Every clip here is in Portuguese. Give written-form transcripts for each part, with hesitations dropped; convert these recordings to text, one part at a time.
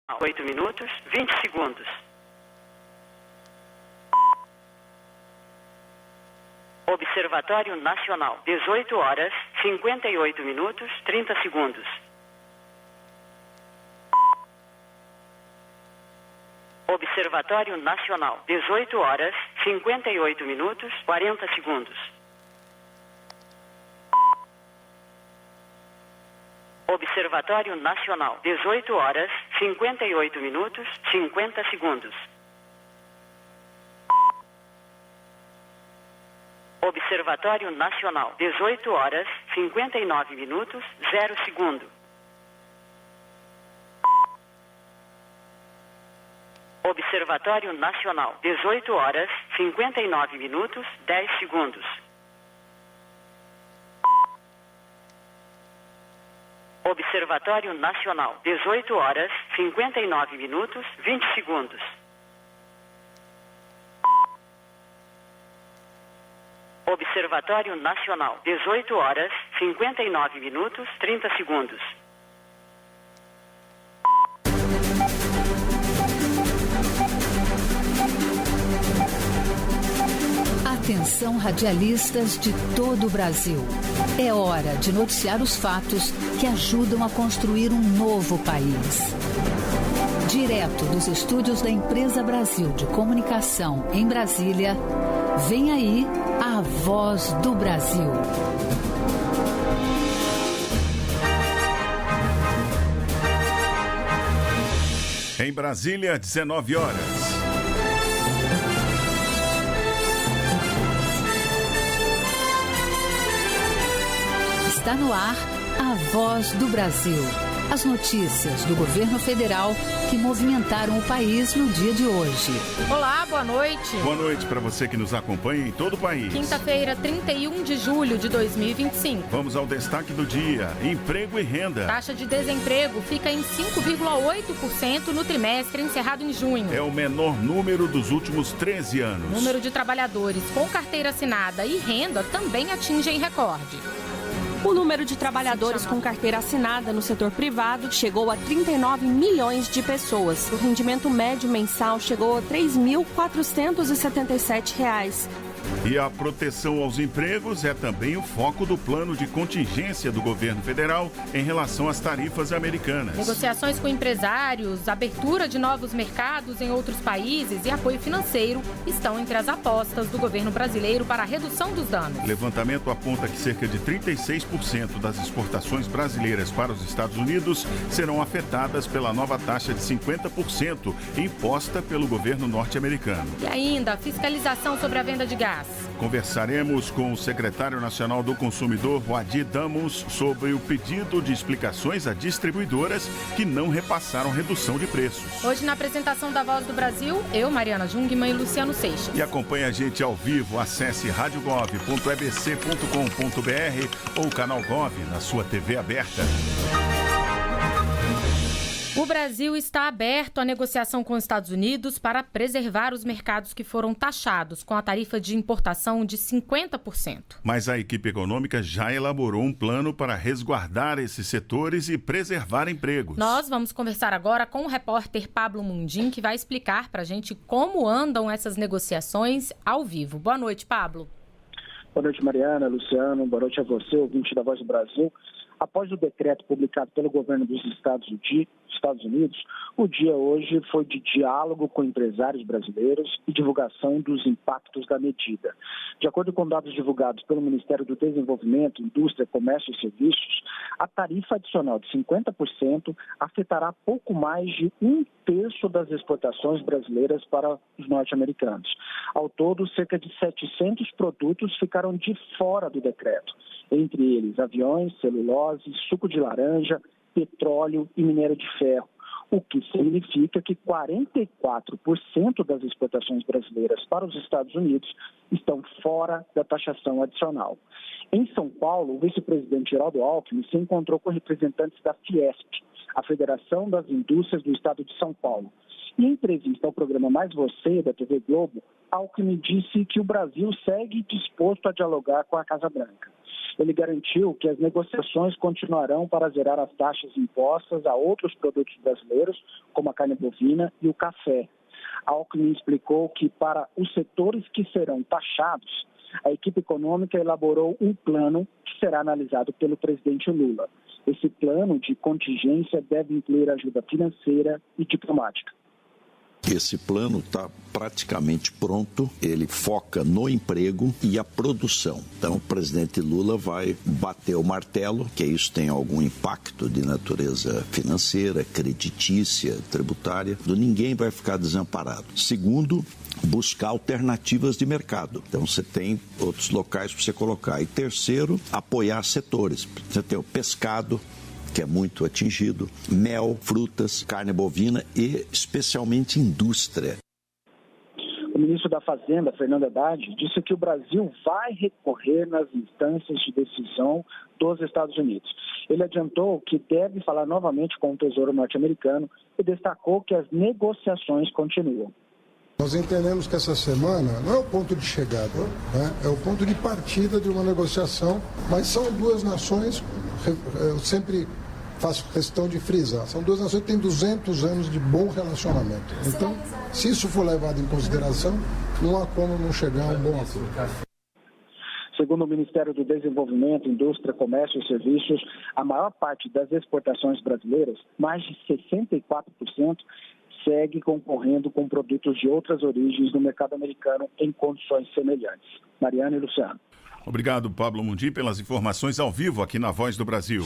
8 minutos, 20 segundos. Observatório Nacional, 18 horas, 58 minutos, 30 segundos. Observatório Nacional, 18 horas, 58 minutos, 40 segundos. Observatório Nacional, 18 horas, 58 minutos, 50 segundos. Observatório Nacional, 18 horas, 59 minutos, 0 segundo. Observatório Nacional, 18 horas, 59 minutos, 10 segundos. Observatório Nacional, 18 horas, 59 minutos, 20 segundos. Observatório Nacional, 18 horas, 59 minutos, 30 segundos. Atenção, radialistas de todo o Brasil. É hora de noticiar os fatos que ajudam a construir um novo país. Direto dos estúdios da Empresa Brasil de Comunicação, em Brasília, vem aí a Voz do Brasil. Em Brasília, 19 horas. Está no ar a Voz do Brasil. As notícias do governo federal que movimentaram o país no dia de hoje. Olá, boa noite. Boa noite para você que nos acompanha em todo o país. Quinta-feira, 31 de julho de 2025. Vamos ao destaque do dia: emprego e renda. Taxa de desemprego fica em 5,8% no trimestre encerrado em junho. É o menor número dos últimos 13 anos. O número de trabalhadores com carteira assinada e renda também atingem recorde. O número de trabalhadores com carteira assinada no setor privado chegou a 39 milhões de pessoas. O rendimento médio mensal chegou a R$ 3.477. E a proteção aos empregos é também o foco do plano de contingência do governo federal em relação às tarifas americanas. Negociações com empresários, abertura de novos mercados em outros países e apoio financeiro estão entre as apostas do governo brasileiro para a redução dos danos. O levantamento aponta que cerca de 36% das exportações brasileiras para os Estados Unidos serão afetadas pela nova taxa de 50% imposta pelo governo norte-americano. E ainda a fiscalização sobre a venda de gás. Conversaremos com o secretário nacional do consumidor, Wadi Damus, sobre o pedido de explicações a distribuidoras que não repassaram redução de preços. Hoje, na apresentação da Voz do Brasil, eu, Mariana Jungmann e Luciano Seixas. E acompanhe a gente ao vivo, acesse radiogov.ebc.com.br ou canal Gov na sua TV aberta. O Brasil está aberto à negociação com os Estados Unidos para preservar os mercados que foram taxados com a tarifa de importação de 50%. Mas a equipe econômica já elaborou um plano para resguardar esses setores e preservar empregos. Nós vamos conversar agora com o repórter Pablo Mundim, que vai explicar para a gente como andam essas negociações ao vivo. Boa noite, Pablo. Boa noite, Mariana, Luciano. Boa noite a você, ouvinte da Voz do Brasil. Após o decreto publicado pelo governo dos Estados Unidos, o dia hoje foi de diálogo com empresários brasileiros e divulgação dos impactos da medida. De acordo com dados divulgados pelo Ministério do Desenvolvimento, Indústria, Comércio e Serviços, a tarifa adicional de 50% afetará pouco mais de 1/3 das exportações brasileiras para os norte-americanos. Ao todo, cerca de 700 produtos ficaram de fora do decreto, entre eles aviões, celulose, suco de laranja, petróleo e minério de ferro, o que significa que 44% das exportações brasileiras para os Estados Unidos estão fora da taxação adicional. Em São Paulo, o vice-presidente Geraldo Alckmin se encontrou com representantes da Fiesp, a Federação das Indústrias do Estado de São Paulo. E em entrevista ao programa Mais Você, da TV Globo, Alckmin disse que o Brasil segue disposto a dialogar com a Casa Branca. Ele garantiu que as negociações continuarão para zerar as taxas impostas a outros produtos brasileiros, como a carne bovina e o café. Alckmin explicou que para os setores que serão taxados, a equipe econômica elaborou um plano que será analisado pelo presidente Lula. Esse plano de contingência deve incluir ajuda financeira e diplomática. Esse plano está praticamente pronto, ele foca no emprego e a produção. Então, o presidente Lula vai bater o martelo, que isso tem algum impacto de natureza financeira, creditícia, tributária. Ninguém vai ficar desamparado. Segundo, buscar alternativas de mercado. Então, você tem outros locais para você colocar. E terceiro, apoiar setores. Você tem o pescado, que é muito atingido, mel, frutas, carne bovina e especialmente indústria. O ministro da Fazenda, Fernando Haddad, disse que o Brasil vai recorrer nas instâncias de decisão dos Estados Unidos. Ele adiantou que deve falar novamente com o Tesouro norte-americano e destacou que as negociações continuam. Nós entendemos que essa semana não é o ponto de chegada, né? É o ponto de partida de uma negociação, mas são duas nações, eu sempre faço questão de frisar, são duas nações que têm 200 anos de bom relacionamento. Então, se isso for levado em consideração, não há como não chegar a um bom acordo. Segundo o Ministério do Desenvolvimento, Indústria, Comércio e Serviços, a maior parte das exportações brasileiras, mais de 64%, segue concorrendo com produtos de outras origens no mercado americano em condições semelhantes. Mariana e Luciano. Obrigado, Pablo Mundi, pelas informações ao vivo aqui na Voz do Brasil.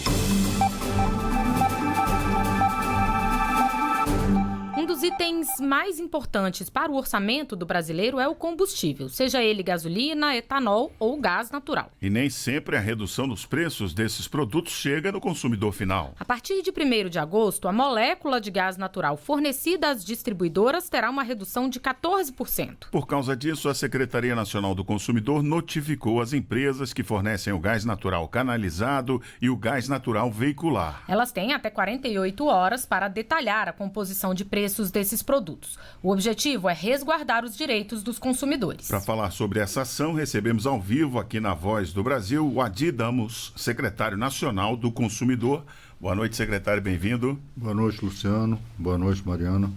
Um dos itens mais importantes para o orçamento do brasileiro é o combustível, seja ele gasolina, etanol ou gás natural. E nem sempre a redução dos preços desses produtos chega no consumidor final. A partir de 1º de agosto, a molécula de gás natural fornecida às distribuidoras terá uma redução de 14%. Por causa disso, a Secretaria Nacional do Consumidor notificou as empresas que fornecem o gás natural canalizado e o gás natural veicular. Elas têm até 48 horas para detalhar a composição de preços desses produtos. O objetivo é resguardar os direitos dos consumidores. Para falar sobre essa ação, recebemos ao vivo aqui na Voz do Brasil o Adi Damos, secretário nacional do consumidor. Boa noite, secretário, bem-vindo. Boa noite, Luciano. Boa noite, Mariana.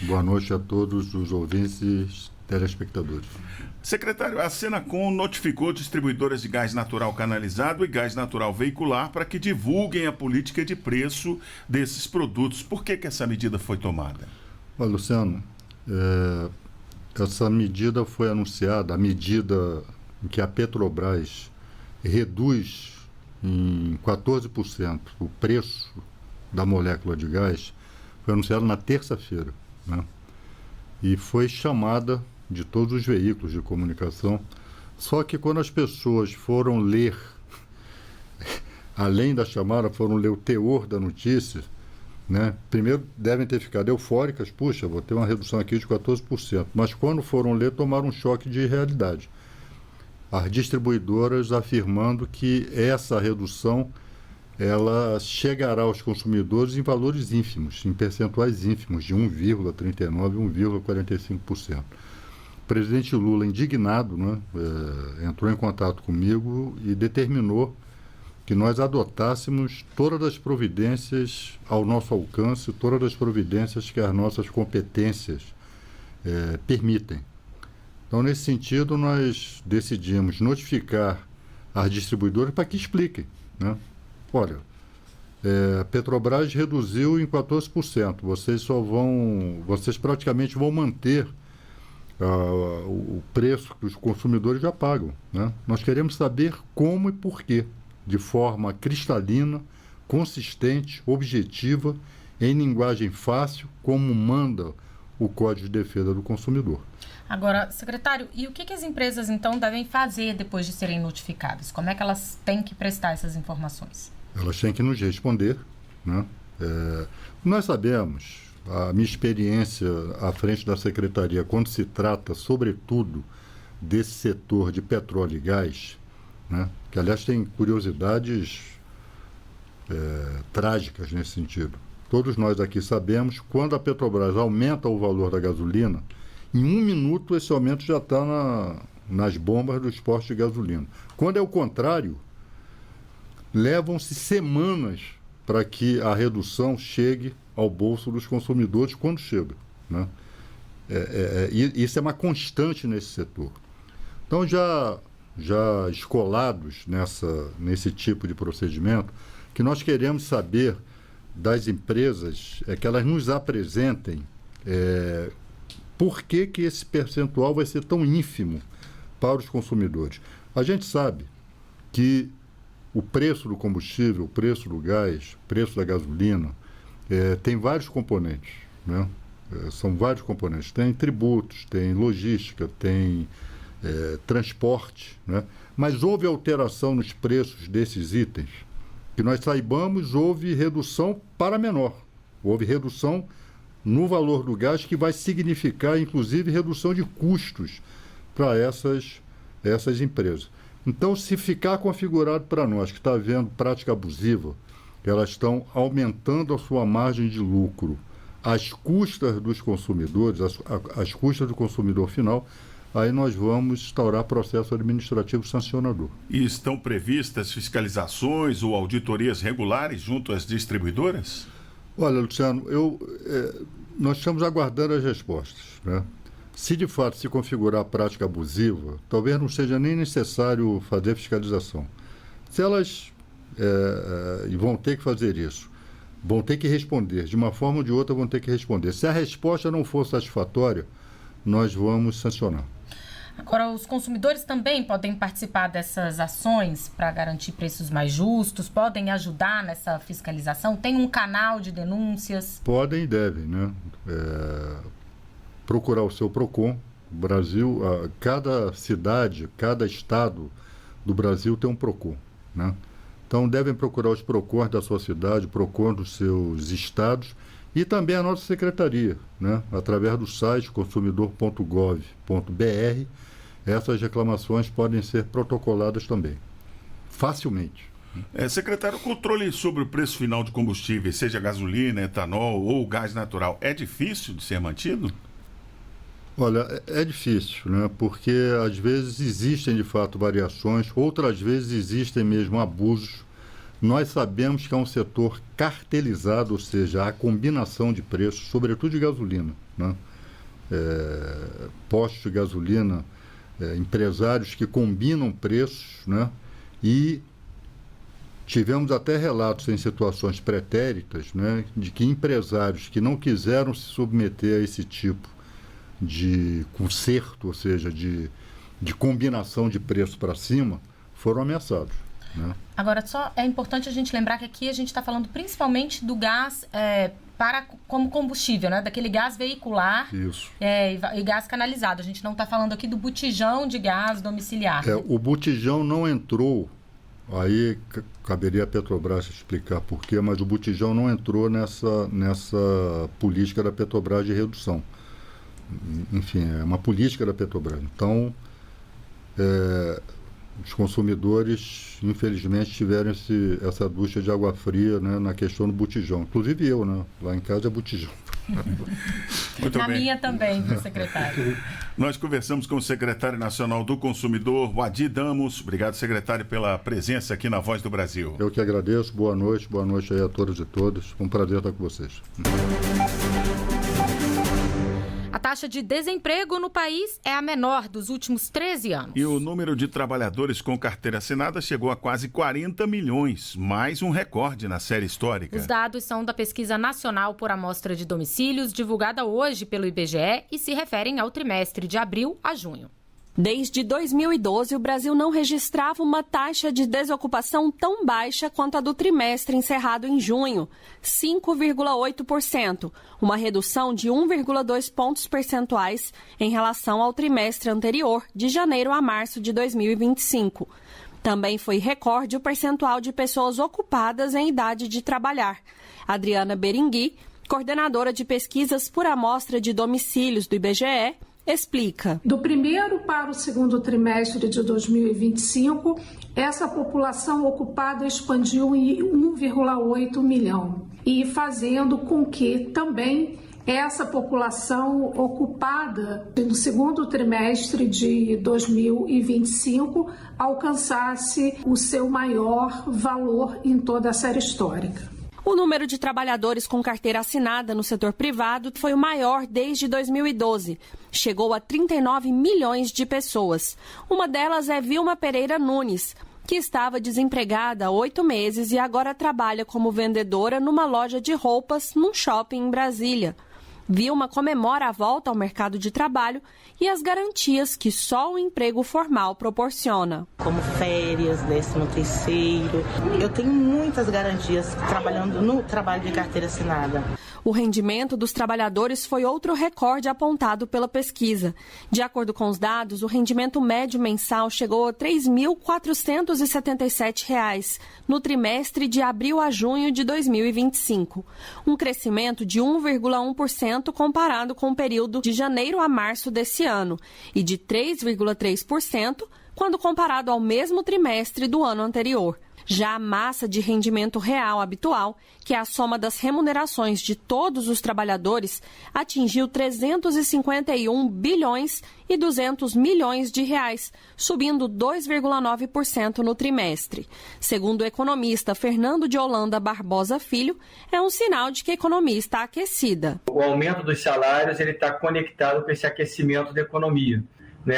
Boa noite a todos os ouvintes e telespectadores. Secretário, a Senacom notificou distribuidoras de gás natural canalizado e gás natural veicular para que divulguem a política de preço desses produtos. Por que essa medida foi tomada? Olha, Luciano, essa medida foi anunciada, a medida em que a Petrobras reduz em 14% o preço da molécula de gás, foi anunciada na terça-feira, né? E foi chamada de todos os veículos de comunicação. Só que quando as pessoas foram ler, além da chamada, foram ler o teor da notícia, né? Primeiro devem ter ficado eufóricas, puxa, vou ter uma redução aqui de 14%. Mas quando foram ler, tomaram um choque de realidade. As distribuidoras afirmando que essa redução ela chegará aos consumidores em valores ínfimos, em percentuais ínfimos, de 1,39% e 1,45%. O presidente Lula, indignado, né, entrou em contato comigo e determinou que nós adotássemos todas as providências ao nosso alcance, todas as providências que as nossas competências permitem. Então, nesse sentido, nós decidimos notificar as distribuidoras para que expliquem, né? Olha, a Petrobras reduziu em 14%, vocês praticamente vão manter o preço que os consumidores já pagam, né? Nós queremos saber como e por quê, de forma cristalina, consistente, objetiva, em linguagem fácil, como manda o Código de Defesa do Consumidor. Agora, secretário, e o que as empresas, então, devem fazer depois de serem notificadas? Como é que elas têm que prestar essas informações? Elas têm que nos responder, né? Nós sabemos, a minha experiência à frente da Secretaria, quando se trata, sobretudo, desse setor de petróleo e gás, né? Que, aliás, tem curiosidades trágicas nesse sentido. todos nós aqui sabemos, quando a Petrobras aumenta o valor da gasolina, em 1 minuto esse aumento já está nas bombas dos postos de gasolina. Quando é o contrário, levam-se semanas para que a redução chegue ao bolso dos consumidores quando chega, né? Isso é uma constante nesse setor. Então, já escolados nesse tipo de procedimento, que nós queremos saber das empresas que elas nos apresentem por que esse percentual vai ser tão ínfimo para os consumidores. A gente sabe que o preço do combustível, o preço do gás, o preço da gasolina, tem vários componentes, né? São vários componentes. Tem tributos, tem logística, tem transporte, né? Mas houve alteração nos preços desses itens. Que nós saibamos, houve redução para menor. Houve redução no valor do gás, que vai significar, inclusive, redução de custos para essas empresas. Então, se ficar configurado para nós que está havendo prática abusiva, elas estão aumentando a sua margem de lucro às custas dos consumidores, às custas do consumidor final, aí nós vamos instaurar processo administrativo sancionador. E estão previstas fiscalizações ou auditorias regulares junto às distribuidoras? Olha, Luciano, nós estamos aguardando as respostas, né? Se de fato se configurar a prática abusiva, talvez não seja nem necessário fazer fiscalização. Se elas vão ter que fazer isso, vão ter que responder, de uma forma ou de outra vão ter que responder. Se a resposta não for satisfatória, nós vamos sancionar. Agora, os consumidores também podem participar dessas ações para garantir preços mais justos? Podem ajudar nessa fiscalização? Tem um canal de denúncias? Podem e devem, né? Procurar o seu PROCON. O Brasil, cada cidade, cada estado do Brasil tem um PROCON, né? Então, devem procurar os PROCONs da sua cidade, PROCON dos seus estados e também a nossa secretaria, né? Através do site consumidor.gov.br, essas reclamações podem ser protocoladas também, facilmente. Secretário, o controle sobre o preço final de combustíveis, seja gasolina, etanol ou gás natural, é difícil de ser mantido? Olha, é difícil, né? Porque às vezes existem de fato variações, outras vezes existem mesmo abusos. Nós sabemos que é um setor cartelizado, ou seja, a combinação de preços, sobretudo de gasolina, né? Postos de gasolina, empresários que combinam preços, né? E tivemos até relatos em situações pretéritas, né, de que empresários que não quiseram se submeter a esse tipo de conserto, ou seja, de combinação de preço para cima, foram ameaçados, né? Agora, só é importante a gente lembrar que aqui a gente está falando principalmente do gás como combustível, né? Daquele gás veicular. Isso. E gás canalizado. A gente não está falando aqui do botijão de gás domiciliar. O botijão não entrou, aí caberia a Petrobras explicar por quê, mas o botijão não entrou nessa política da Petrobras de redução. Enfim, é uma política da Petrobras. Então, os consumidores, infelizmente, tiveram essa ducha de água fria, né, na questão do botijão. Inclusive eu, né? Lá em casa é botijão. Muito bem. Minha também, viu, secretário? Nós conversamos com o secretário nacional do consumidor, Wadi Damos. Obrigado, secretário, pela presença aqui na Voz do Brasil. Eu que agradeço. Boa noite aí a todos e todas. Foi um prazer estar com vocês. A taxa de desemprego no país é a menor dos últimos 13 anos. E o número de trabalhadores com carteira assinada chegou a quase 40 milhões, mais um recorde na série histórica. Os dados são da Pesquisa Nacional por Amostra de Domicílios, divulgada hoje pelo IBGE, e se referem ao trimestre de abril a junho. Desde 2012, o Brasil não registrava uma taxa de desocupação tão baixa quanto a do trimestre encerrado em junho, 5,8%, uma redução de 1,2 pontos percentuais em relação ao trimestre anterior, de janeiro a março de 2025. Também foi recorde o percentual de pessoas ocupadas em idade de trabalhar. Adriana Berengui, coordenadora de pesquisas por amostra de domicílios do IBGE, explica. Do primeiro para o segundo trimestre de 2025, essa população ocupada expandiu em 1,8 milhão e fazendo com que também essa população ocupada no segundo trimestre de 2025 alcançasse o seu maior valor em toda a série histórica. O número de trabalhadores com carteira assinada no setor privado foi o maior desde 2012. Chegou a 39 milhões de pessoas. Uma delas é Vilma Pereira Nunes, que estava desempregada há 8 meses e agora trabalha como vendedora numa loja de roupas num shopping em Brasília. Vilma comemora a volta ao mercado de trabalho e as garantias que só o emprego formal proporciona. Como férias, 13º, eu tenho muitas garantias trabalhando no trabalho de carteira assinada. O rendimento dos trabalhadores foi outro recorde apontado pela pesquisa. De acordo com os dados, o rendimento médio mensal chegou a R$ 3.477 no trimestre de abril a junho de 2025, um crescimento de 1,1% comparado com o período de janeiro a março desse ano e de 3,3% quando comparado ao mesmo trimestre do ano anterior. Já a massa de rendimento real habitual, que é a soma das remunerações de todos os trabalhadores, atingiu 351 bilhões e 200 milhões de reais, subindo 2,9% no trimestre. Segundo o economista Fernando de Holanda Barbosa Filho, é um sinal de que a economia está aquecida. O aumento dos salários está conectado com esse aquecimento da economia.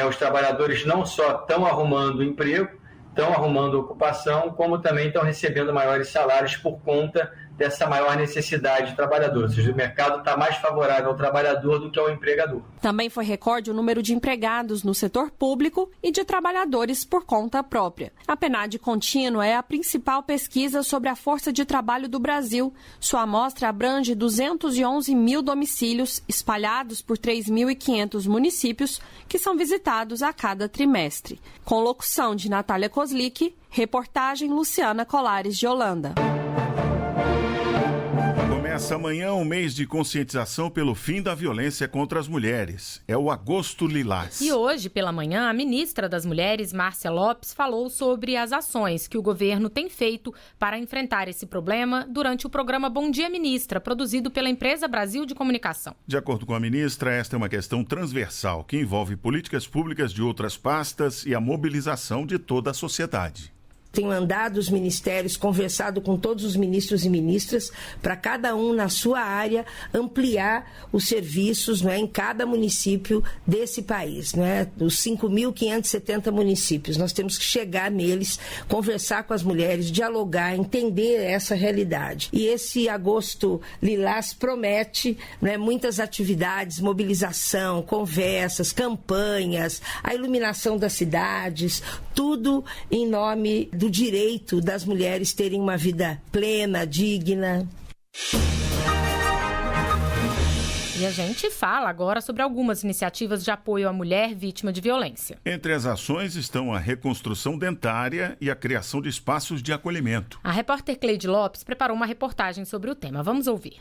Os trabalhadores não só estão arrumando emprego, estão arrumando ocupação, como também estão recebendo maiores salários por conta dessa maior necessidade de trabalhadores. Ou seja, o mercado está mais favorável ao trabalhador do que ao empregador. Também foi recorde o número de empregados no setor público e de trabalhadores por conta própria. A PNAD Contínua é a principal pesquisa sobre a força de trabalho do Brasil. Sua amostra abrange 211 mil domicílios espalhados por 3.500 municípios que são visitados a cada trimestre. Com locução de Natália Kozlik, reportagem Luciana Colares de Holanda. Começa amanhã um mês de conscientização pelo fim da violência contra as mulheres. É o Agosto Lilás. E hoje, pela manhã, a ministra das Mulheres, Márcia Lopes, falou sobre as ações que o governo tem feito para enfrentar esse problema durante o programa Bom Dia Ministra, produzido pela Empresa Brasil de Comunicação. De acordo com a ministra, esta é uma questão transversal que envolve políticas públicas de outras pastas e a mobilização de toda a sociedade. Tenho andado os ministérios, conversado com todos os ministros e ministras, para cada um, na sua área, ampliar os serviços, em cada município desse país. Dos 5.570 municípios. Nós temos que chegar neles, conversar com as mulheres, dialogar, entender essa realidade. E esse Agosto Lilás promete muitas atividades, mobilização, conversas, campanhas, a iluminação das cidades, tudo em nome do direito das mulheres terem uma vida plena, digna. E a gente fala agora sobre algumas iniciativas de apoio à mulher vítima de violência. Entre as ações estão a reconstrução dentária e a criação de espaços de acolhimento. A repórter Cleide Lopes preparou uma reportagem sobre o tema. Vamos ouvir.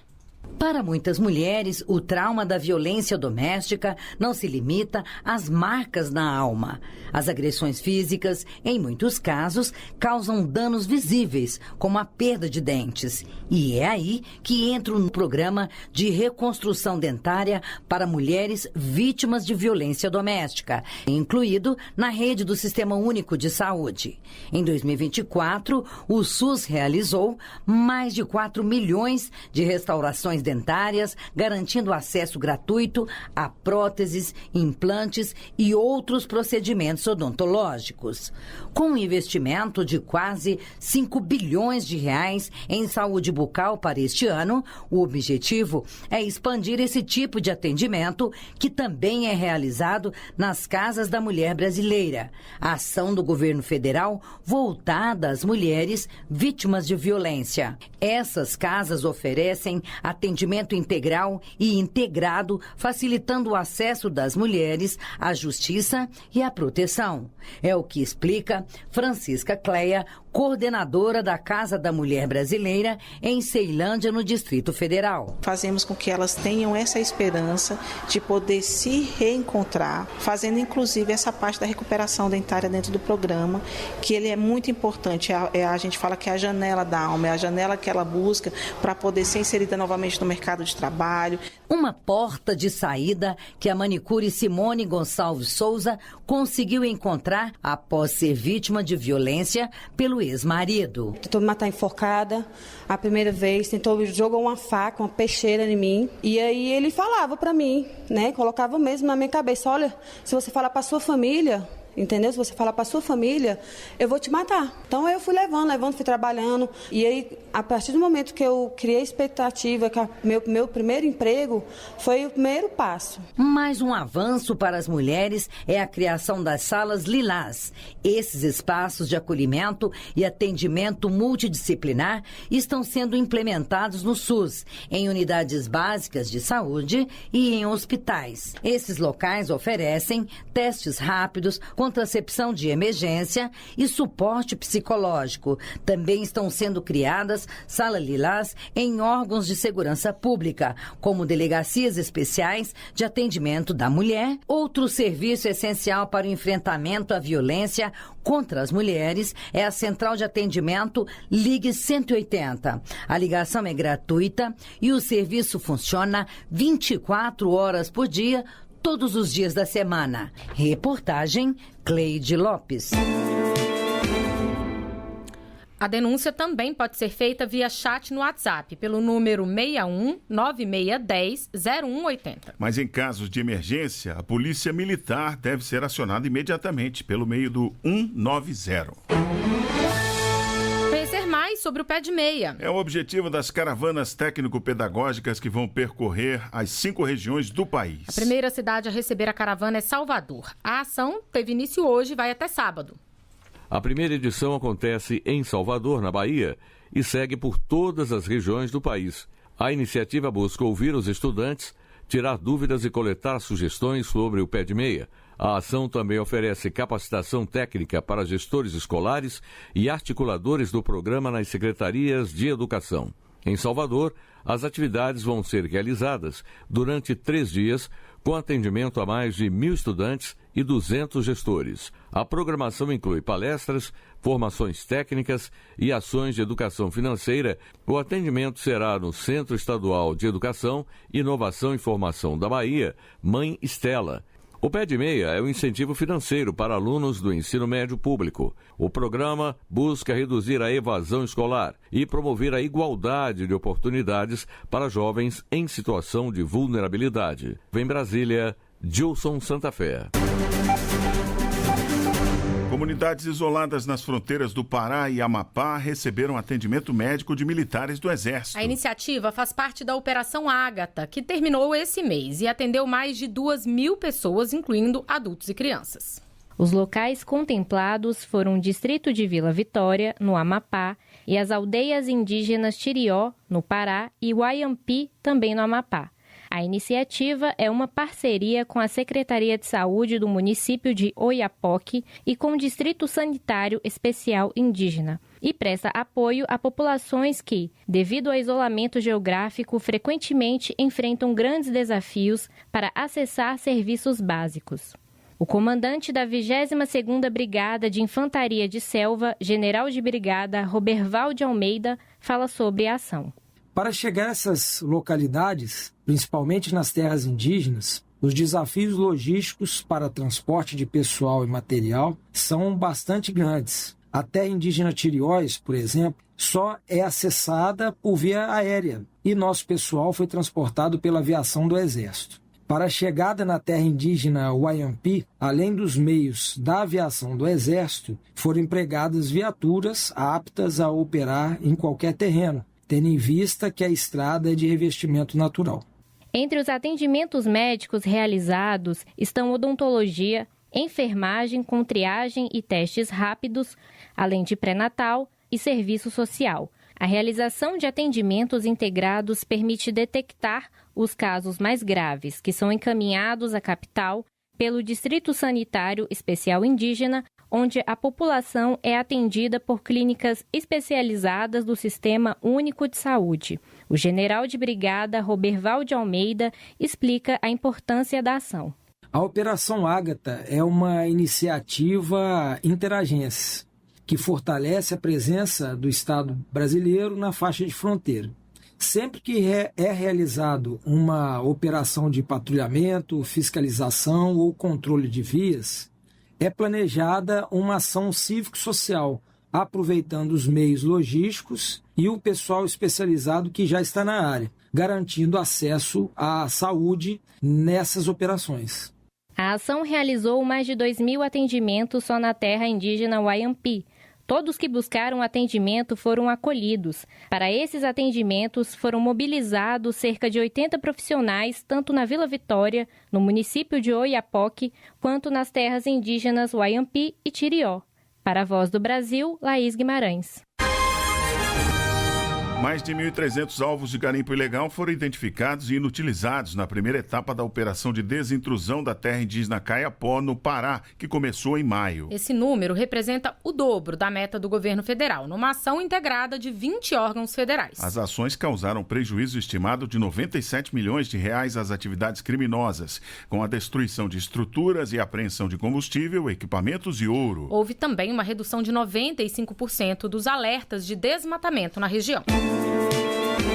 Para muitas mulheres, o trauma da violência doméstica não se limita às marcas na alma. As agressões físicas, em muitos casos, causam danos visíveis, como a perda de dentes. E é aí que entra um programa de reconstrução dentária para mulheres vítimas de violência doméstica, incluído na rede do Sistema Único de Saúde. Em 2024, o SUS realizou mais de 4 milhões de restaurações dentárias, garantindo acesso gratuito a próteses, implantes e outros procedimentos odontológicos. Com um investimento de quase 5 bilhões de reais em saúde bucal para este ano, o objetivo é expandir esse tipo de atendimento, que também é realizado nas Casas da Mulher Brasileira, a ação do governo federal voltada às mulheres vítimas de violência. Essas casas oferecem atendimento integral e integrado, facilitando o acesso das mulheres à justiça e à proteção. É o que explica Francisca Cleia, coordenadora da Casa da Mulher Brasileira em Ceilândia, no Distrito Federal. Fazemos com que elas tenham essa esperança de poder se reencontrar, fazendo inclusive essa parte da recuperação dentária dentro do programa, que ele é muito importante. A gente fala que é a janela da alma, é a janela que ela busca para poder ser inserida novamente no mercado de trabalho. Uma porta de saída que a manicure Simone Gonçalves Souza conseguiu encontrar após ser vítima de violência pelo ex-marido. Tentou me matar enforcada a primeira vez, jogou uma faca, uma peixeira em mim. E aí ele falava para mim, né? Colocava mesmo na minha cabeça, olha, se você falar para sua família, entendeu? Se você falar para sua família, eu vou te matar. Então eu fui levando, fui trabalhando. E aí, a partir do momento que eu criei a expectativa, que meu primeiro emprego foi o primeiro passo. Mais um avanço para as mulheres é a criação das salas Lilás. Esses espaços de acolhimento e atendimento multidisciplinar estão sendo implementados no SUS, em unidades básicas de saúde e em hospitais. Esses locais oferecem testes rápidos, contracepção de emergência e suporte psicológico. Também estão sendo criadas salas Lilás em órgãos de segurança pública, como delegacias especiais de atendimento da mulher. Outro serviço essencial para o enfrentamento à violência contra as mulheres é a Central de Atendimento Ligue 180. A ligação é gratuita e o serviço funciona 24 horas por dia, todos os dias da semana. Reportagem Cleide Lopes. A denúncia também pode ser feita via chat no WhatsApp, pelo número 61 9610 0180. Mas em casos de emergência, a Polícia Militar deve ser acionada imediatamente pelo meio do 190. Conhecer mais sobre o Pé de Meia. É o objetivo das caravanas técnico-pedagógicas que vão percorrer as 5 regiões do país. A primeira cidade a receber a caravana é Salvador. A ação teve início hoje e vai até sábado. A primeira edição acontece em Salvador, na Bahia, e segue por todas as regiões do país. A iniciativa busca ouvir os estudantes, tirar dúvidas e coletar sugestões sobre o Pé de Meia. A ação também oferece capacitação técnica para gestores escolares e articuladores do programa nas secretarias de educação. Em Salvador, as atividades vão ser realizadas durante 3 dias, com atendimento a mais de 1.000 estudantes e 200 gestores. A programação inclui palestras, formações técnicas e ações de educação financeira. O atendimento será no Centro Estadual de Educação, Inovação e Formação da Bahia, Mãe Estela. O Pé de Meia é um incentivo financeiro para alunos do ensino médio público. O programa busca reduzir a evasão escolar e promover a igualdade de oportunidades para jovens em situação de vulnerabilidade. Em Brasília, Gilson Santa Fé. Comunidades isoladas nas fronteiras do Pará e Amapá receberam atendimento médico de militares do Exército. A iniciativa faz parte da Operação Ágata, que terminou esse mês e atendeu mais de 2.000 pessoas, incluindo adultos e crianças. Os locais contemplados foram o distrito de Vila Vitória, no Amapá, e as aldeias indígenas Tirió, no Pará, e Uaiampi, também no Amapá. A iniciativa é uma parceria com a Secretaria de Saúde do município de Oiapoque e com o Distrito Sanitário Especial Indígena e presta apoio a populações que, devido ao isolamento geográfico, frequentemente enfrentam grandes desafios para acessar serviços básicos. O comandante da 22ª Brigada de Infantaria de Selva, general de brigada Roberval de Almeida, fala sobre a ação. Para chegar a essas localidades, principalmente nas terras indígenas, os desafios logísticos para transporte de pessoal e material são bastante grandes. A terra indígena Tirióis, por exemplo, só é acessada por via aérea e nosso pessoal foi transportado pela aviação do Exército. Para a chegada na terra indígena Uaiampi, além dos meios da aviação do Exército, foram empregadas viaturas aptas a operar em qualquer terreno, tendo em vista que a estrada é de revestimento natural. Entre os atendimentos médicos realizados estão odontologia, enfermagem com triagem e testes rápidos, além de pré-natal e serviço social. A realização de atendimentos integrados permite detectar os casos mais graves, que são encaminhados à capital pelo Distrito Sanitário Especial Indígena, onde a população é atendida por clínicas especializadas do Sistema Único de Saúde. O general de brigada Roberval de Almeida explica a importância da ação. A Operação Ágata é uma iniciativa interagência que fortalece a presença do Estado brasileiro na faixa de fronteira. Sempre que é realizado uma operação de patrulhamento, fiscalização ou controle de vias, é planejada uma ação cívico-social, aproveitando os meios logísticos e o pessoal especializado que já está na área, garantindo acesso à saúde nessas operações. A ação realizou mais de 2.000 atendimentos só na terra indígena Wayampi. Todos que buscaram atendimento foram acolhidos. Para esses atendimentos, foram mobilizados cerca de 80 profissionais, tanto na Vila Vitória, no município de Oiapoque, quanto nas terras indígenas Wayampi e Tirió. Para a Voz do Brasil, Laís Guimarães. Mais de 1.300 alvos de garimpo ilegal foram identificados e inutilizados na primeira etapa da operação de desintrusão da terra indígena Caiapó, no Pará, que começou em maio. Esse número representa o dobro da meta do governo federal, numa ação integrada de 20 órgãos federais. As ações causaram prejuízo estimado de 97 milhões de reais às atividades criminosas, com a destruição de estruturas e apreensão de combustível, equipamentos e ouro. Houve também uma redução de 95% dos alertas de desmatamento na região.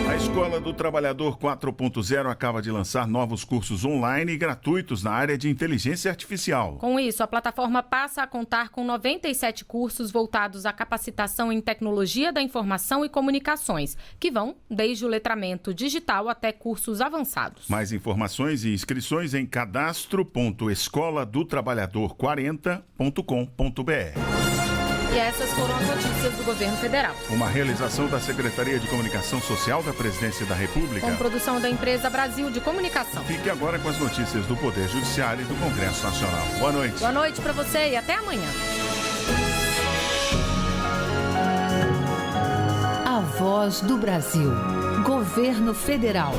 A Escola do Trabalhador 4.0 acaba de lançar novos cursos online e gratuitos na área de inteligência artificial. Com isso, a plataforma passa a contar com 97 cursos voltados à capacitação em tecnologia da informação e comunicações, que vão desde o letramento digital até cursos avançados. Mais informações e inscrições em cadastro.escoladotrabalhador40.com.br. E essas foram as notícias do governo federal. Uma realização da Secretaria de Comunicação Social da Presidência da República. Com produção da empresa Brasil de Comunicação. Fique agora com as notícias do Poder Judiciário e do Congresso Nacional. Boa noite. Boa noite para você e até amanhã. A Voz do Brasil. Governo Federal.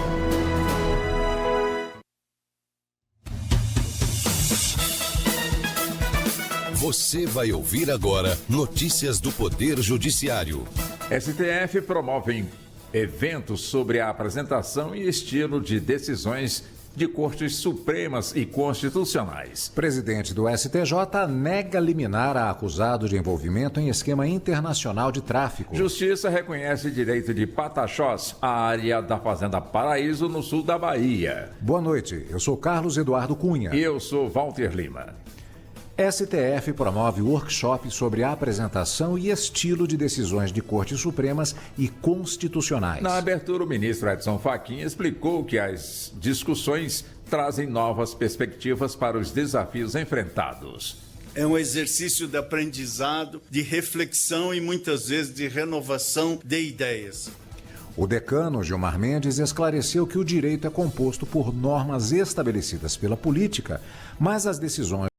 Você vai ouvir agora notícias do Poder Judiciário. STF promove eventos sobre a apresentação e estilo de decisões de cortes supremas e constitucionais. Presidente do STJ nega liminar a acusado de envolvimento em esquema internacional de tráfico. Justiça reconhece direito de Pataxós, a área da Fazenda Paraíso, no sul da Bahia. Boa noite, eu sou Carlos Eduardo Cunha. E eu sou Walter Lima. STF promove workshop sobre a apresentação e estilo de decisões de cortes supremas e constitucionais. Na abertura, o ministro Edson Fachin explicou que as discussões trazem novas perspectivas para os desafios enfrentados. É um exercício de aprendizado, de reflexão e muitas vezes de renovação de ideias. O decano Gilmar Mendes esclareceu que o direito é composto por normas estabelecidas pela política, mas as decisões